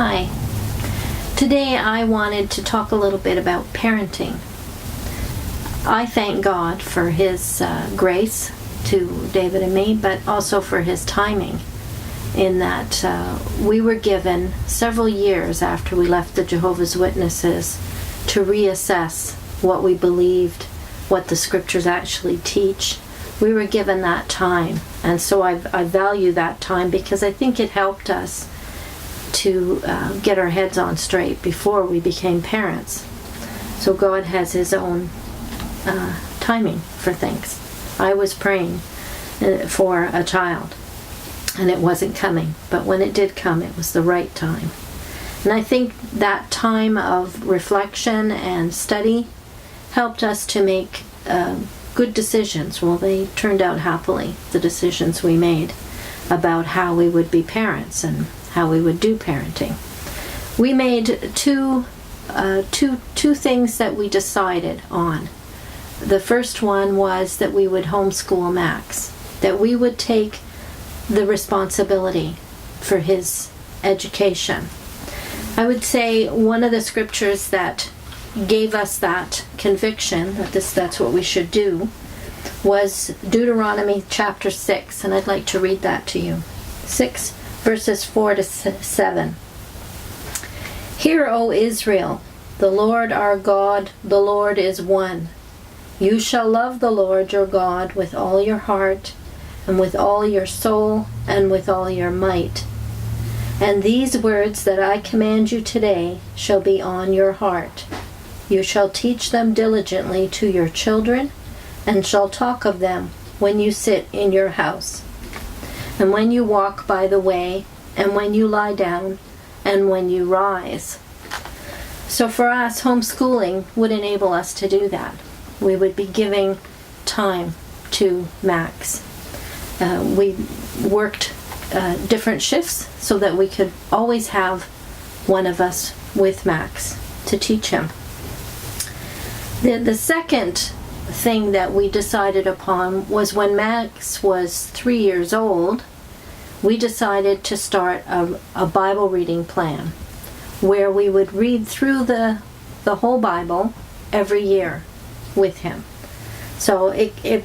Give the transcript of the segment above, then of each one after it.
Hi. Today I wanted to talk a little bit about parenting. I thank God for His grace to David and me, but also for His timing in that we were given several years after we left the Jehovah's Witnesses to reassess what we believed, what the scriptures actually teach. We were given that time, and so I value that time because I think it helped us to get our heads on straight before we became parents. So God has His own timing for things. I was praying for a child, and it wasn't coming, but when it did come, it was the right time. And I think that time of reflection and study helped us to make good decisions. Well, they turned out happily, the decisions we made about how we would be parents and how we would do parenting. We made two things that we decided on. The first one was that we would homeschool Max, that we would take the responsibility for his education. I would say one of the scriptures that gave us that conviction that that's what we should do was Deuteronomy chapter 6, and I'd like to read that to you. 6 verses 4 to 7. Hear, O Israel, the Lord our God, the Lord is one. You shall love the Lord your God with all your heart, and with all your soul, and with all your might. And these words that I command you today shall be on your heart. You shall teach them diligently to your children, and shall talk of them when you sit in your house, and when you walk by the way, and when you lie down, and when you rise. So for us, homeschooling would enable us to do that. We would be giving time to Max. We worked different shifts so that we could always have one of us with Max to teach him. The second thing that we decided upon was when Max was 3 years old, we decided to start a Bible reading plan where we would read through the whole Bible every year with him. So it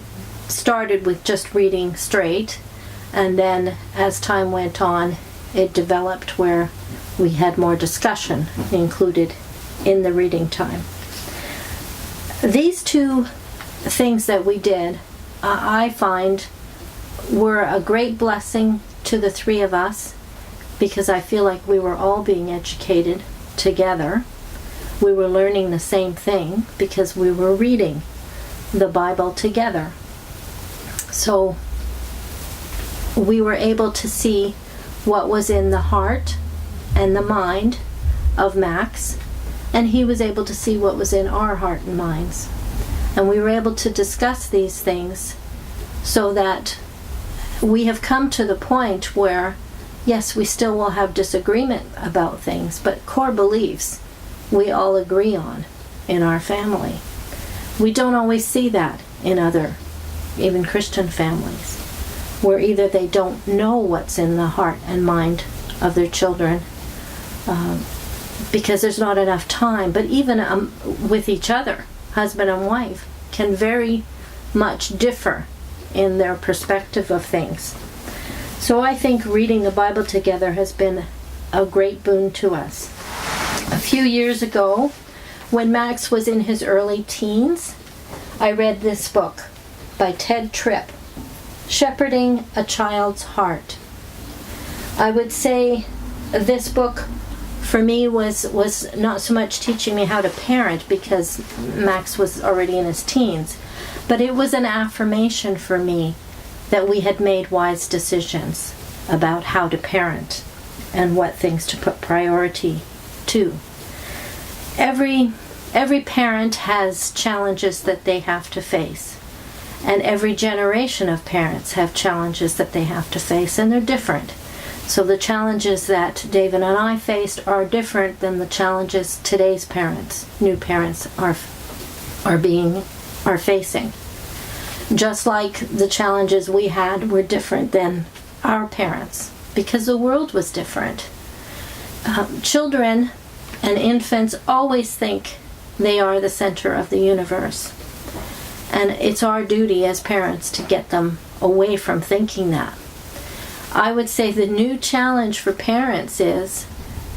started with just reading straight, and then as time went on, it developed where we had more discussion included in the reading time. These two things that we did, I find, were a great blessing to the three of us because I feel like we were all being educated together. We were learning the same thing because we were reading the Bible together. So we were able to see what was in the heart and the mind of Max, and he was able to see what was in our heart and minds. And we were able to discuss these things so that we have come to the point where, yes, we still will have disagreement about things, but core beliefs we all agree on in our family. We don't always see that in other, even Christian families, where either they don't know what's in the heart and mind of their children because there's not enough time, but even with each other, husband and wife can very much differ in their perspective of things. So I think reading the Bible together has been a great boon to us. A few years ago, when Max was in his early teens, I read this book by Ted Tripp, Shepherding a Child's Heart. I would say this book for me was not so much teaching me how to parent because Max was already in his teens, but it was an affirmation for me that we had made wise decisions about how to parent and what things to put priority to. Every parent has challenges that they have to face, and every generation of parents have challenges that they have to face, and they're different. So the challenges that David and I faced are different than the challenges today's parents, new parents, are facing. Just like the challenges we had were different than our parents, because the world was different. Children and infants always think they are the center of the universe. And it's our duty as parents to get them away from thinking that. I would say the new challenge for parents is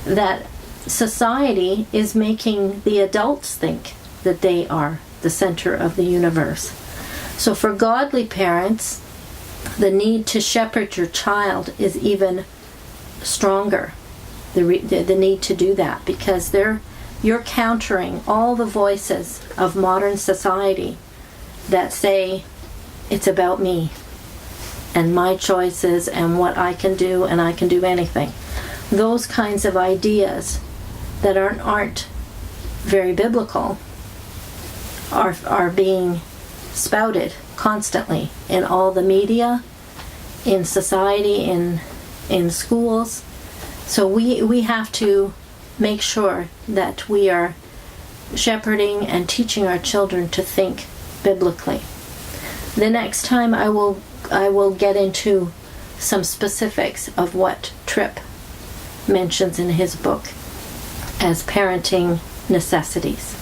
that society is making the adults think that they are the center of the universe. So for godly parents, the need to shepherd your child is even stronger. The need to do that, because you're countering all the voices of modern society that say it's about me and my choices and what I can do, and I can do anything. Those kinds of ideas that aren't very biblical are being spouted constantly in all the media, in society, in schools. So we have to make sure that we are shepherding and teaching our children to think biblically. The next time I will get into some specifics of what Tripp mentions in his book as parenting necessities.